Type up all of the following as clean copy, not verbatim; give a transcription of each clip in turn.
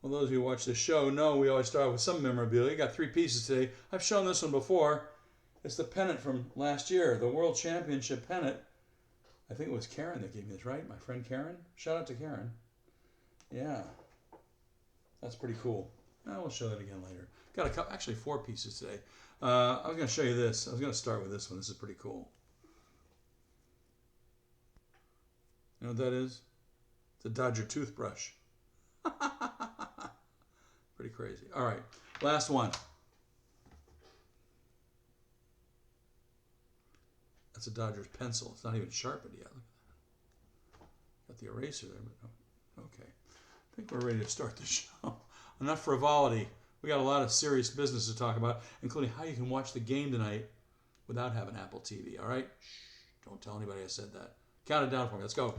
Well, those of you who watch the show know we always start with some memorabilia. You got 3 pieces today. I've shown this one before. It's the pennant from last year, the World Championship pennant. I think it was Karen that gave me this, right? My friend Karen. Shout out to Karen. Yeah, that's pretty cool. We'll show that again later. Got a couple, actually 4 pieces today. I was going to show you this. I was going to start with this one. This is pretty cool. You know what that is? It's a Dodger toothbrush. Pretty crazy. All right, last one. That's a Dodgers pencil. It's not even sharpened yet. Got the eraser there, but no. Okay. I think we're ready to start the show. Enough frivolity. We got a lot of serious business to talk about, including how you can watch the game tonight without having Apple TV. All right? Shh, don't tell anybody I said that. Count it down for me. Let's go.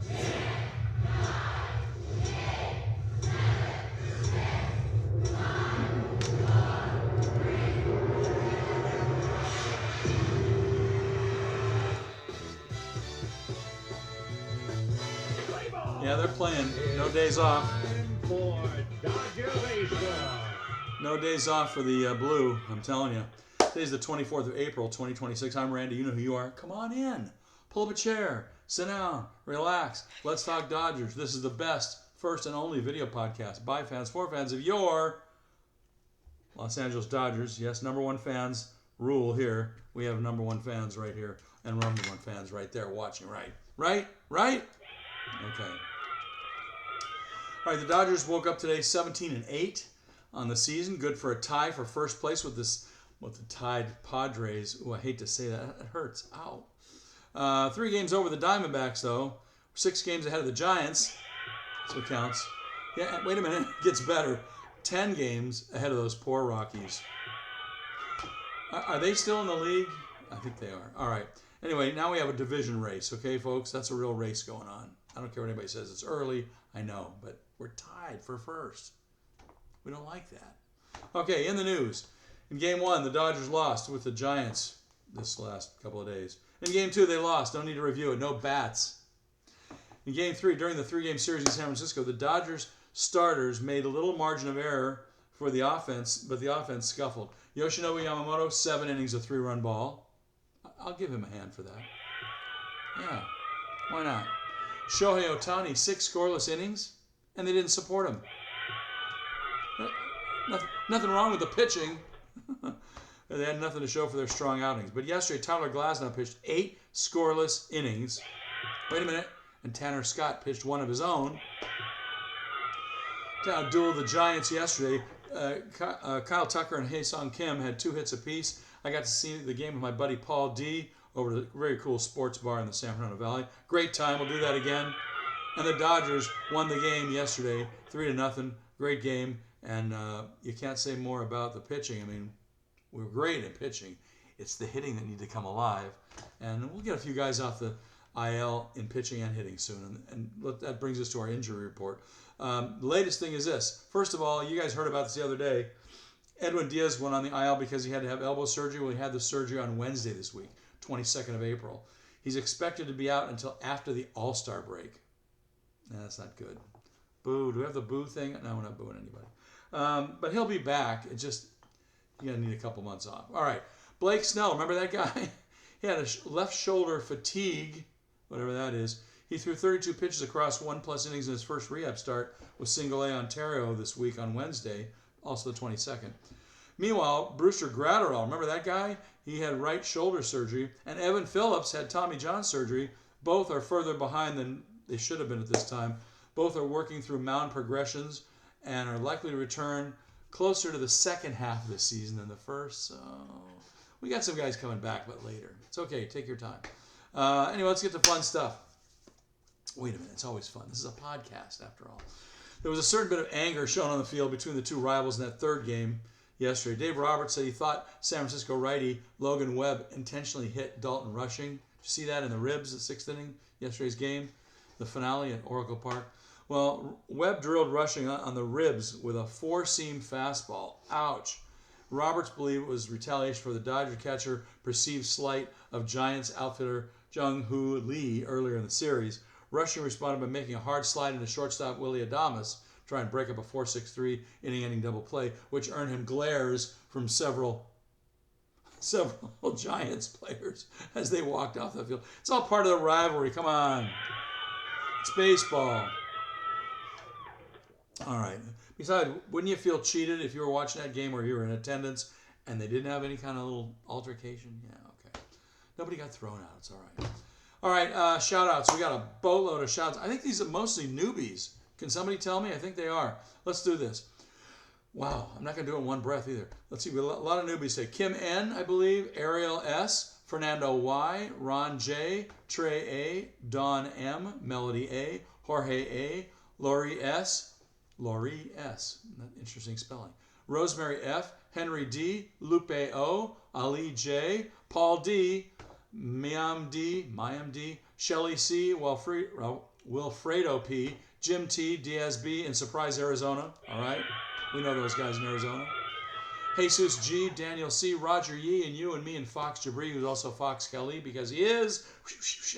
Yeah, they're playing. No days off. No days off for the Blue, I'm telling you. Today's the 24th of April, 2026. I'm Randy. You know who you are. Come on in. Pull up a chair. Sit down. Relax. Let's talk Dodgers. This is the best, first and only video podcast by fans, for fans of your Los Angeles Dodgers. Yes, number 1 fans rule here. We have number 1 fans right here and number 1 fans right there watching. Right? Okay. All right, the Dodgers woke up today 17-8 on the season. Good for a tie for first place with the tied Padres. Ooh, I hate to say that. It hurts. Ow. 3 games over the Diamondbacks, though. 6 games ahead of the Giants. So it counts. Yeah, wait a minute. It gets better. 10 games ahead of those poor Rockies. Are they still in the league? I think they are. All right. Anyway, now we have a division race, okay, folks? That's a real race going on. I don't care what anybody says. It's early, I know, but we're tied for first. We don't like that. Okay, in the news. In Game 1, the Dodgers lost with the Giants this last couple of days. In Game 2, they lost. Don't need to review it. No bats. In Game 3, during the 3-game series in San Francisco, the Dodgers starters made a little margin of error for the offense, but the offense scuffled. Yoshinobu Yamamoto, 7 innings, a 3-run ball. I'll give him a hand for that. Yeah, why not? Shohei Ohtani, 6 scoreless innings, and they didn't support him. Nothing wrong with the pitching. They had nothing to show for their strong outings. But yesterday, Tyler Glasnow pitched 8 scoreless innings. Wait a minute. And Tanner Scott pitched 1 of his own. Now, duel of the Giants yesterday. Kyle Tucker and Hae-Sung Kim had 2 hits apiece. I got to see the game with my buddy Paul D. over at a very cool sports bar in the San Fernando Valley. Great time. We'll do that again. And the Dodgers won the game yesterday, 3-0. Great game. And you can't say more about the pitching. I mean, we're great at pitching. It's the hitting that need to come alive. And we'll get a few guys off the IL in pitching and hitting soon. And that brings us to our injury report. The latest thing is this. First of all, you guys heard about this the other day. Edwin Diaz went on the IL because he had to have elbow surgery. Well, he had the surgery on Wednesday this week, 22nd of April. He's expected to be out until after the All-Star break. That's not good. Boo. Do we have the boo thing? No, we're not booing anybody. But he'll be back. It just, you're going to need a couple months off. All right. Blake Snell, remember that guy? He had a left shoulder fatigue, whatever that is. He threw 32 pitches across 1+ innings in his first rehab start with Single A Ontario this week on Wednesday, also the 22nd. Meanwhile, Brewster Gratterall, remember that guy? He had right shoulder surgery. And Evan Phillips had Tommy John surgery. Both are further behind than they should have been at this time. Both are working through mound progressions and are likely to return closer to the second half of the season than the first. So we got some guys coming back, but later. It's okay. Take your time. Anyway, let's get to fun stuff. Wait a minute. It's always fun. This is a podcast, after all. There was a certain bit of anger shown on the field between the 2 rivals in that 3rd game yesterday. Dave Roberts said he thought San Francisco righty Logan Webb intentionally hit Dalton Rushing. Did you see that in the ribs, the 6th inning, yesterday's game, the finale at Oracle Park? Well, Webb drilled Rushing on the ribs with a 4-seam fastball. Ouch. Roberts believed it was retaliation for the Dodger catcher perceived slight of Giants outfitter Jung-Hoo Lee earlier in the series. Rushing responded by making a hard slide into shortstop Willie Adames try and break up a 4-6-3 inning-ending double play, which earned him glares from several Giants players as they walked off the field. It's all part of the rivalry. Come on. It's baseball. All right. Besides, wouldn't you feel cheated if you were watching that game or you were in attendance and they didn't have any kind of little altercation? Yeah, okay. Nobody got thrown out. It's all right. All right, shout-outs. We got a boatload of shout-outs. I think these are mostly newbies. Can somebody tell me? I think they are. Let's do this. Wow, I'm not going to do it in one breath either. Let's see. A lot of newbies say Kim N, I believe, Ariel S, Fernando Y, Ron J, Trey A, Don M, Melody A, Jorge A, Lori S, interesting spelling, Rosemary F, Henry D, Lupe O, Ali J, Paul D, Mayam D, Shelly C, Wilfredo P, Jim T, Diaz B in Surprise, Arizona. All right, we know those guys in Arizona. Jesus G, Daniel C, Roger Yee, and you and me and Fox Jabri, who's also Fox Kelly because he is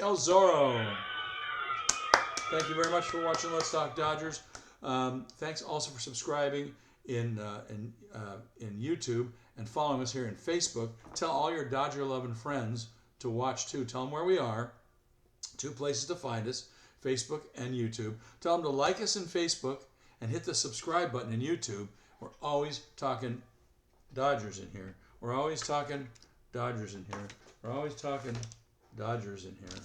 El Zorro. Thank you very much for watching Let's Talk Dodgers. Thanks also for subscribing in YouTube and following us here in Facebook. Tell all your Dodger-loving friends to watch too. Tell them where we are. 2 places to find us, Facebook and YouTube. Tell them to like us in Facebook and hit the subscribe button in YouTube. We're always talking Dodgers in here. We're always talking Dodgers in here. We're always talking Dodgers in here.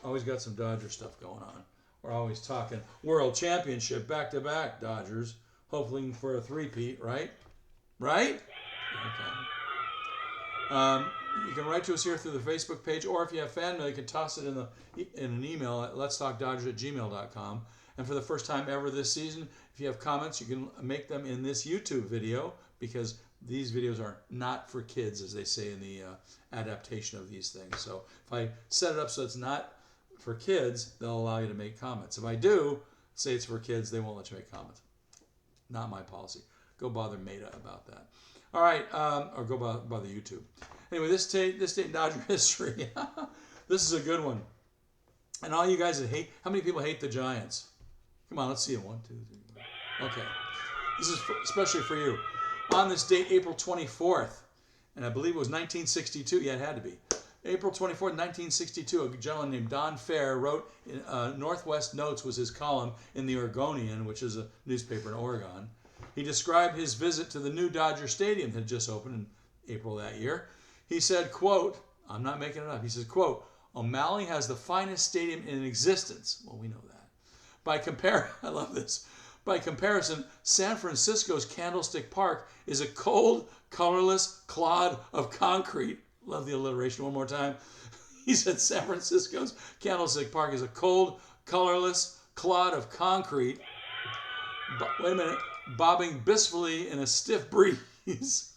Always got some Dodger stuff going on. We're always talking World Championship back-to-back Dodgers. Hopefully for a three-peat, right? Right? Okay. You can write to us here through the Facebook page, or if you have fan mail, you can toss it in an email at letstalkdodgers@gmail.com. And for the first time ever this season, if you have comments, you can make them in this YouTube video because these videos are not for kids, as they say in the adaptation of these things. So if I set it up so it's not for kids, they'll allow you to make comments. If I do say it's for kids, they won't let you make comments. Not my policy. Go bother Meta about that. All right, or go bother YouTube. Anyway, this date in Dodger history. This is a good one. And all you guys that hate, how many people hate the Giants? Come on, let's see it. 1, 2, 3. Okay. This is especially for you. On this date, April 24th, and I believe it was 1962. Yeah, it had to be. April 24th, 1962, a gentleman named Don Fair wrote, Northwest Notes was his column in the Oregonian, which is a newspaper in Oregon. He described his visit to the new Dodger Stadium that had just opened in April that year. He said, quote, I'm not making it up, he says, quote, O'Malley has the finest stadium in existence. Well, we know that. I love this. By comparison, San Francisco's Candlestick Park is a cold, colorless clod of concrete. Love the alliteration one more time. He said San Francisco's Candlestick Park is a cold, colorless clod of concrete. Wait a minute. Bobbing blissfully in a stiff breeze.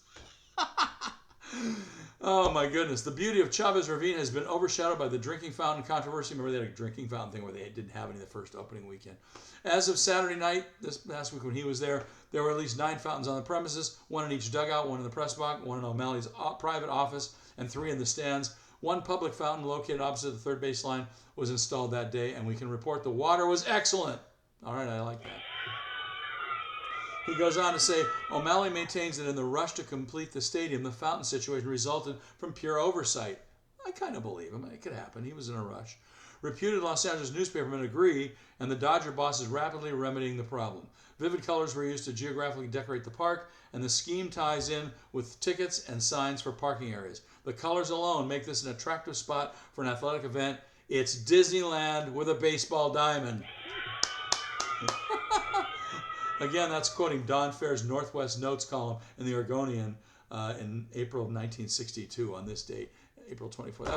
Oh my goodness. The beauty of Chavez Ravine has been overshadowed by the drinking fountain controversy. Remember they had a drinking fountain thing where they didn't have any the first opening weekend. As of Saturday night, this past week when he was there were at least 9 fountains on the premises, 1 in each dugout, 1 in the press box, 1 in O'Malley's private office, and 3 in the stands. 1 public fountain located opposite the third base line was installed that day, and we can report the water was excellent. All right, I like that. He goes on to say, O'Malley maintains that in the rush to complete the stadium, the fountain situation resulted from pure oversight. I kind of believe him. It could happen. He was in a rush. Reputed Los Angeles newspapermen agree, and the Dodger boss is rapidly remedying the problem. Vivid colors were used to geographically decorate the park, and the scheme ties in with tickets and signs for parking areas. The colors alone make this an attractive spot for an athletic event. It's Disneyland with a baseball diamond. Again, that's quoting Don Fair's Northwest Notes column in the Oregonian in April of 1962 on this date, April 24th. That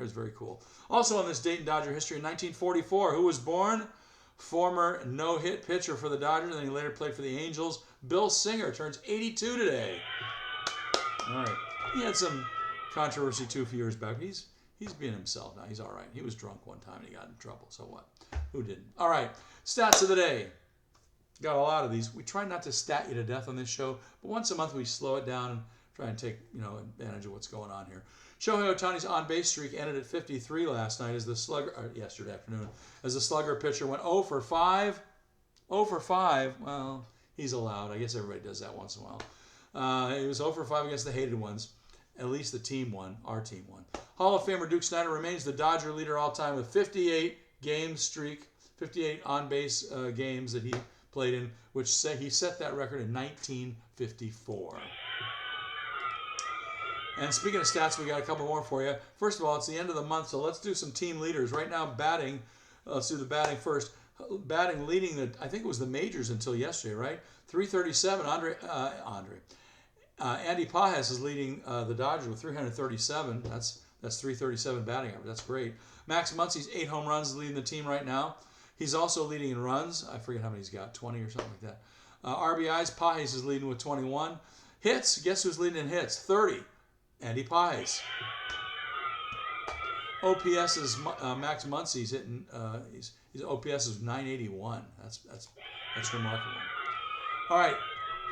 was very cool. Also on this date in Dodger history, in 1944, who was born? Former no-hit pitcher for the Dodgers, and then he later played for the Angels. Bill Singer turns 82 today. All right. He had some controversy too a few years back. He's being himself now. He's all right. He was drunk one time and he got in trouble. So what? Who didn't? All right. Stats of the day. Got a lot of these. We try not to stat you to death on this show, but once a month we slow it down and try and take advantage of what's going on here. Shohei Ohtani's on-base streak ended at 53 last night as the slugger, yesterday afternoon, as the slugger pitcher went 0 for 5 0 for 5. Well, he's allowed. I guess everybody does that once in a while. He was 0 for 5 against the hated ones. At least the team won. Our team won. Hall of Famer Duke Snider remains the Dodger leader all time with 58 game streak, 58 on-base games that he played in, which he set that record in 1954. And speaking of stats, we got a couple more for you. First of all, it's the end of the month, so let's do some team leaders. Right now, batting, let's do the batting first. Batting leading I think it was the majors until yesterday, right? 337, Andy Pages is leading the Dodgers with 337. That's 337 batting average. That's great. Max Muncy's 8 home runs, leading the team right now. He's also leading in runs. I forget how many he's got, 20 or something like that. RBIs, Pages is leading with 21. Hits, guess who's leading in hits? 30. Andy Pages. OPS is Max Muncy's hitting. His OPS is 981. That's remarkable. All right,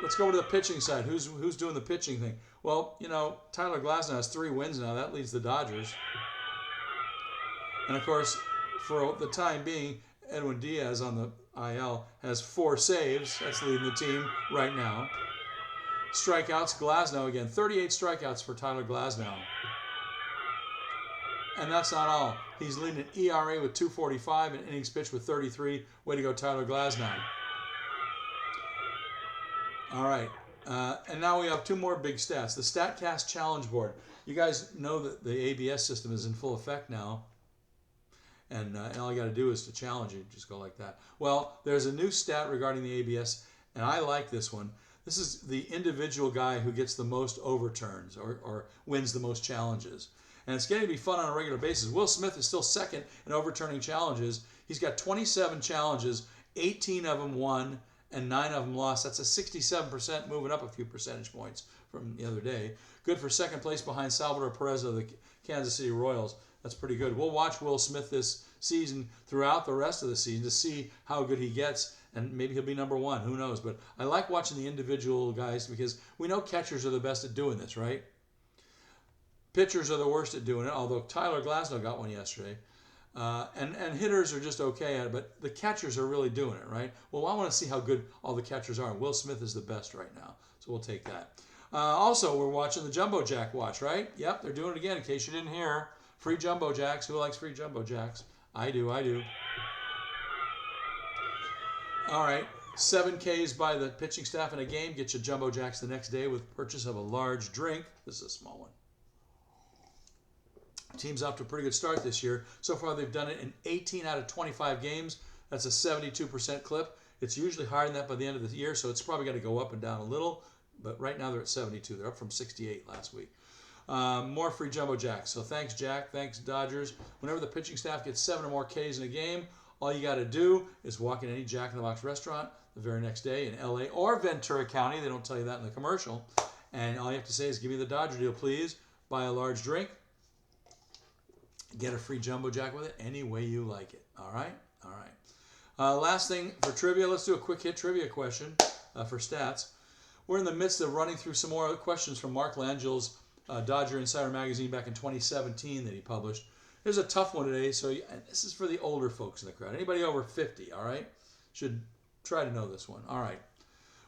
let's go over to the pitching side. Who's doing the pitching thing? Well, Tyler Glasnow has 3 wins now. That leads the Dodgers. And of course, for the time being, Edwin Diaz on the IL has 4 saves. That's leading the team right now. Strikeouts, Glasnow again. 38 strikeouts for Tyler Glasnow. And that's not all. He's leading an ERA with 2.45 and innings pitched with 33. Way to go, Tyler Glasnow. All right. And now we have 2 more big stats. The StatCast Challenge Board. You guys know that the ABS system is in full effect now. And all you got to do is to challenge it. Just go like that. Well, there's a new stat regarding the ABS, and I like this one. This is the individual guy who gets the most overturns or wins the most challenges. And it's getting to be fun on a regular basis. Will Smith is still second in overturning challenges. He's got 27 challenges, 18 of them won, and 9 of them lost. That's a 67%, moving up a few percentage points from the other day. Good for second place behind Salvador Perez of the Kansas City Royals. That's pretty good. We'll watch Will Smith this season throughout the rest of the season to see how good he gets, and maybe he'll be number 1. Who knows? But I like watching the individual guys because we know catchers are the best at doing this, right? Pitchers are the worst at doing it, although Tyler Glasnow got one yesterday. And hitters are just okay at it, but the catchers are really doing it, right? Well, I want to see how good all the catchers are. And Will Smith is the best right now, so we'll take that. Also, we're watching the Jumbo Jack watch, right? Yep, they're doing it again, in case you didn't hear. Free Jumbo Jacks. Who likes free Jumbo Jacks? I do. All right, 7 Ks by the pitching staff in a game. Get you Jumbo Jacks the next day with purchase of a large drink. This is a small one. Team's off to a pretty good start this year. So far, they've done it in 18 out of 25 games. That's a 72% clip. It's usually higher than that by the end of the year, so it's probably got to go up and down a little. But right now, they're at 72. They're up from 68 last week. More free Jumbo Jacks. So thanks, Jack. Thanks, Dodgers. Whenever the pitching staff gets 7 or more Ks in a game, all you got to do is walk in any Jack in the Box restaurant the very next day in LA or Ventura County. They don't tell you that in the commercial. And all you have to say is, give me the Dodger deal, please. Buy a large drink. Get a free Jumbo Jack with it any way you like it. All right? All right. Last thing for trivia, let's do a quick hit trivia question for stats. We're in the midst of running through some more questions from Mark Langel's Dodger Insider magazine back in 2017 that he published. There's a tough one today, so this is for the older folks in the crowd. Anybody over 50, all right? Should try to know this one. All right.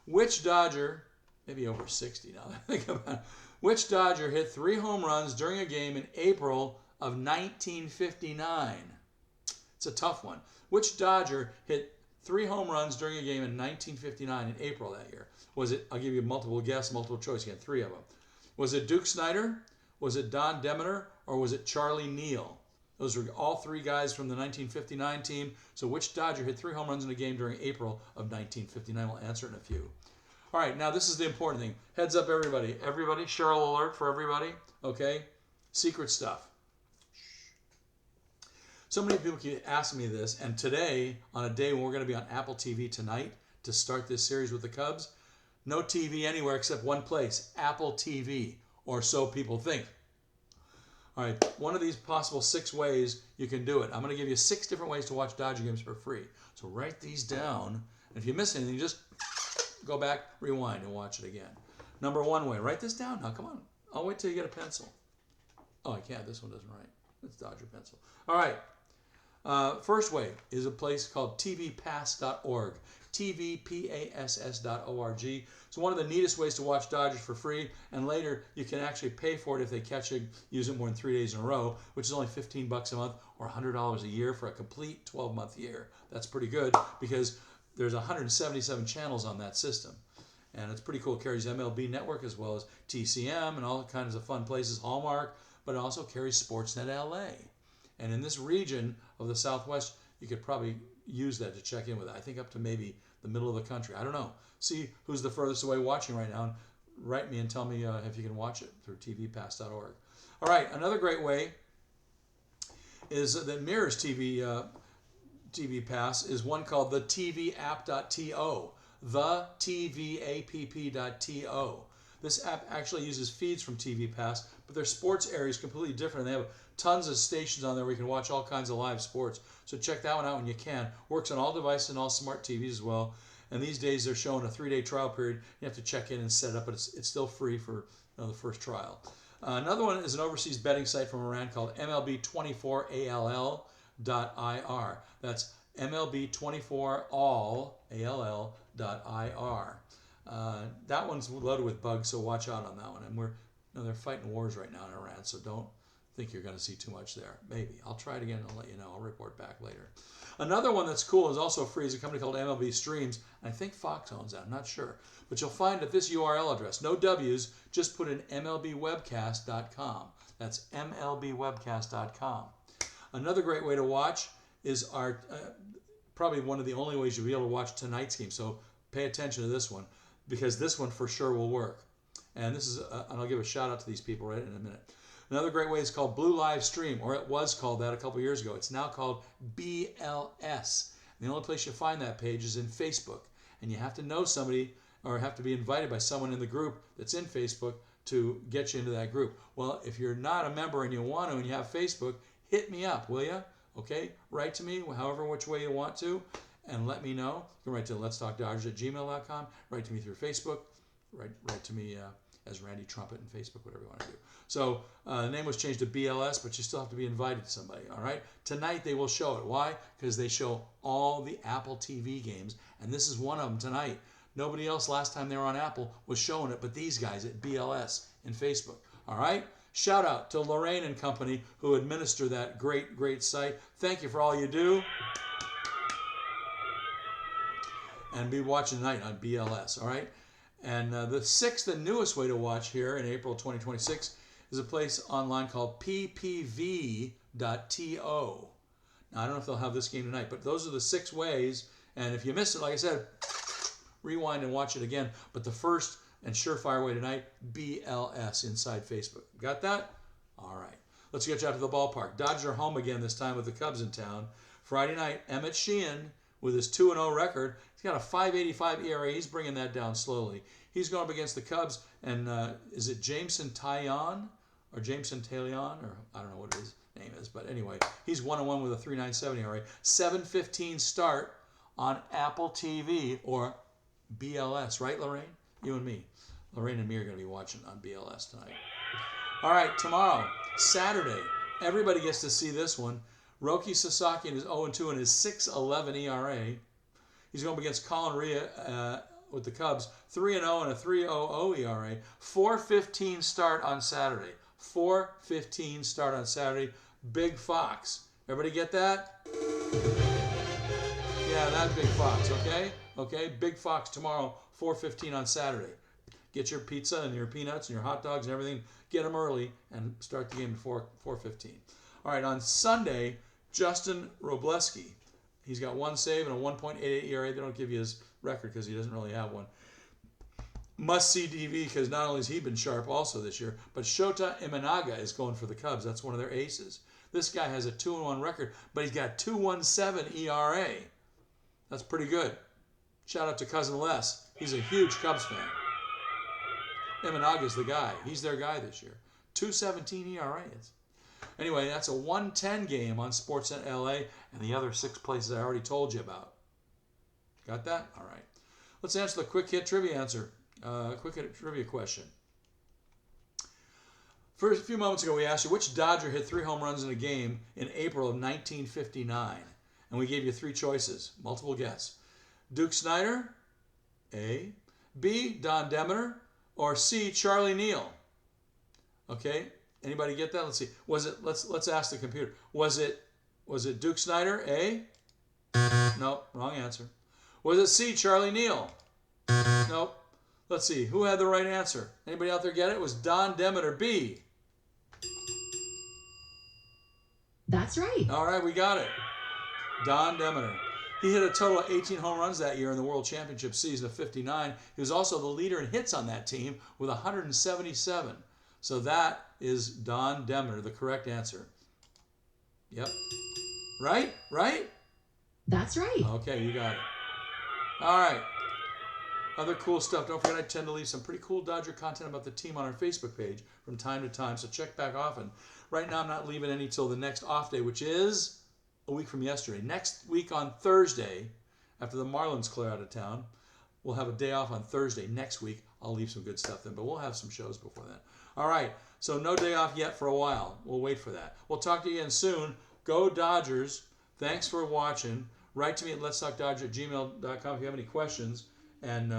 Which Dodger, maybe over 60 now that I think about it, which Dodger hit 3 home runs during a game in April of 1959? It's a tough one. Which Dodger hit 3 home runs during a game in 1959 in April that year? Was it, I'll give you multiple guess, multiple choice again, 3 of them. Was it Duke Snider? Was it Don Demeter? Or was it Charlie Neal? Those were all 3 guys from the 1959 team. So which Dodger hit 3 home runs in a game during April of 1959? We'll answer it in a few. All right, now this is the important thing. Heads up, everybody. Everybody, Cheryl alert for everybody. Okay? Secret stuff. So many people keep asking me this, and today, on a day when we're going to be on Apple TV tonight to start this series with the Cubs, no TV anywhere except one place, Apple TV, or so people think. All right, one of these possible 6 ways you can do it. I'm going to give you 6 different ways to watch Dodger games for free. So write these down, and if you miss anything, just go back, rewind, and watch it again. Number 1 way, write this down now, come on. I'll wait till you get a pencil. Oh, I can't, this one doesn't write. It's Dodger pencil. All right. First way is a place called tvpass.org. tvpass.org. It's one of the neatest ways to watch Dodgers for free, and later you can actually pay for it if they catch you use it more than 3 days in a row, which is only $15 a month or $100 a year for a complete 12-month year. That's pretty good because there's 177 channels on that system. And it's pretty cool. It carries MLB Network as well as TCM and all kinds of fun places, Hallmark, but it also carries Sportsnet LA. And in this region of the Southwest, you could probably use that to check in with it. I think up to maybe the middle of the country. I don't know. See who's the furthest away watching right now, and write me and tell me if you can watch it through tvpass.org. All right, another great way is that mirrors TV Pass is one called the tvapp.to. The tvapp.to. This app actually uses feeds from TV Pass, but their sports area is completely different. They have tons of stations on there where you can watch all kinds of live sports. So check that one out when you can. Works on all devices and all smart TVs as well. And these days they're showing a 3-day trial period. You have to check in and set it up, but it's still free for the first trial. Another one is an overseas betting site from Iran called MLB24ALL.ir. That's MLB24ALL.ir. That one's loaded with bugs, so watch out on that one. And they're fighting wars right now in Iran, so don't think you're going to see too much there. Maybe. I'll try it again and I'll let you know. I'll report back later. Another one that's cool is also free is a company called MLB Streams. I think Fox owns that. I'm not sure. But you'll find at this URL address, no W's, just put in MLBwebcast.com. That's MLBwebcast.com. Another great way to watch is our probably one of the only ways you'll be able to watch tonight's game. So pay attention to this one because this one for sure will work. And this is, and I'll give a shout out to these people right in a minute. Another great way is called Blue Live Stream, or it was called that a couple years ago. It's now called BLS. And the only place you find that page is in Facebook. And you have to know somebody or have to be invited by someone in the group that's in Facebook to get you into that group. Well, if you're not a member and you want to and you have Facebook, hit me up, will you? Okay? Write to me however which way you want to and let me know. You can write to letstalkdodgers@gmail.com. Write to me through Facebook. Write to me as Randy Trumpet in Facebook, whatever you want to do. So the name was changed to BLS, but you still have to be invited to somebody, all right? Tonight they will show it. Why? Because they show all the Apple TV games, and this is one of them tonight. Nobody else last time they were on Apple was showing it, but these guys at BLS in Facebook, all right? Shout out to Lorraine and company who administer that great, great site. Thank you for all you do. And be watching tonight on BLS, all right? And the sixth and newest way to watch here in April 2026 is a place online called ppv.to. Now, I don't know if they'll have this game tonight, but those are the 6 ways. And if you missed it, like I said, rewind and watch it again. But the first and surefire way tonight, BLS inside Facebook. Got that? All right. Let's get you out to the ballpark. Dodgers are home again, this time with the Cubs in town. Friday night, Emmett Sheehan, with his 2-0 record, he's got a 5.85 ERA. He's bringing that down slowly. He's going up against the Cubs, and is it Jameson Taillon or Jameson Taillon, or I don't know what his name is, but anyway, he's 1-1 with a 3.97 ERA. 7:15 start on Apple TV or BLS, right, Lorraine? You and me. Lorraine and me are going to be watching on BLS tonight. All right, tomorrow, Saturday, everybody gets to see this one. Roki Sasaki is 0-2 in his 6.11 ERA. He's going up against Colin Rea with the Cubs, 3-0 and a 3.00 ERA. 4:15 start on Saturday. 4:15 start on Saturday. Big Fox. Everybody get that? Yeah, that Big Fox, okay? Okay, Big Fox tomorrow, 4:15 on Saturday. Get your pizza and your peanuts and your hot dogs and everything. Get them early and start the game at 4:15. All right, on Sunday, Justin Robleski. He's got 1 save and a 1.88 ERA. They don't give you his record because he doesn't really have one. Must-see DV because not only has he been sharp also this year, but Shota Imanaga is going for the Cubs. That's one of their aces. This guy has a 2-1 record, but he's got 2.17 ERA. That's pretty good. Shout out to Cousin Les. He's a huge Cubs fan. Imanaga's the guy. He's their guy this year. 2.17 ERA. Anyway, that's a 1:10 game on Sportsnet LA and the other 6 places I already told you about. Got that? All right. Let's answer the quick hit trivia question. First, a few moments ago, we asked you which Dodger hit 3 home runs in a game in April of 1959. And we gave you 3 choices, multiple guess. Duke Snider, A. B. Don Demeter, or C. Charlie Neal. Okay, anybody get that? Let's see. Was it? Let's ask the computer. Was it Duke Snider? A. No, wrong answer. Was it C. Charlie Neal? Nope. Let's see. Who had the right answer? Anybody out there get it? It was Don Demeter. B. That's right. All right, we got it. Don Demeter. He hit a total of 18 home runs that year in the World Championship season of '59. He was also the leader in hits on that team with 177. So that is Don Demeter, the correct answer. Yep. Right? Right? That's right. Okay, you got it. All right. Other cool stuff. Don't forget, I tend to leave some pretty cool Dodger content about the team on our Facebook page from time to time, so check back often. Right now, I'm not leaving any till the next off day, which is a week from yesterday. Next week on Thursday, after the Marlins clear out of town, we'll have a day off on Thursday. Next week, I'll leave some good stuff then, but we'll have some shows before then. All right, so no day off yet for a while. We'll wait for that. We'll talk to you again soon. Go Dodgers. Thanks for watching. Write to me at letstalkdodger@gmail.com if you have any questions. And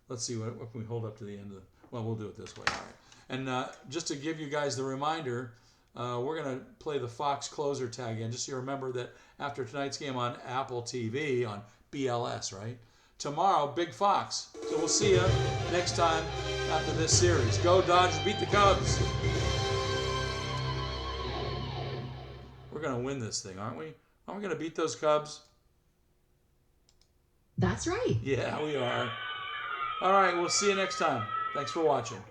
let's see, what can we hold up to the end of the... Well, we'll do it this way. All right. And just to give you guys the reminder, we're going to play the Fox closer tag again, just so you remember that after tonight's game on Apple TV, on BLS, right? Tomorrow, Big Fox. So we'll see you next time after this series. Go Dodgers, beat the Cubs. We're going to win this thing, aren't we? Aren't we going to beat those Cubs? That's right. Yeah, we are. All right, we'll see you next time. Thanks for watching.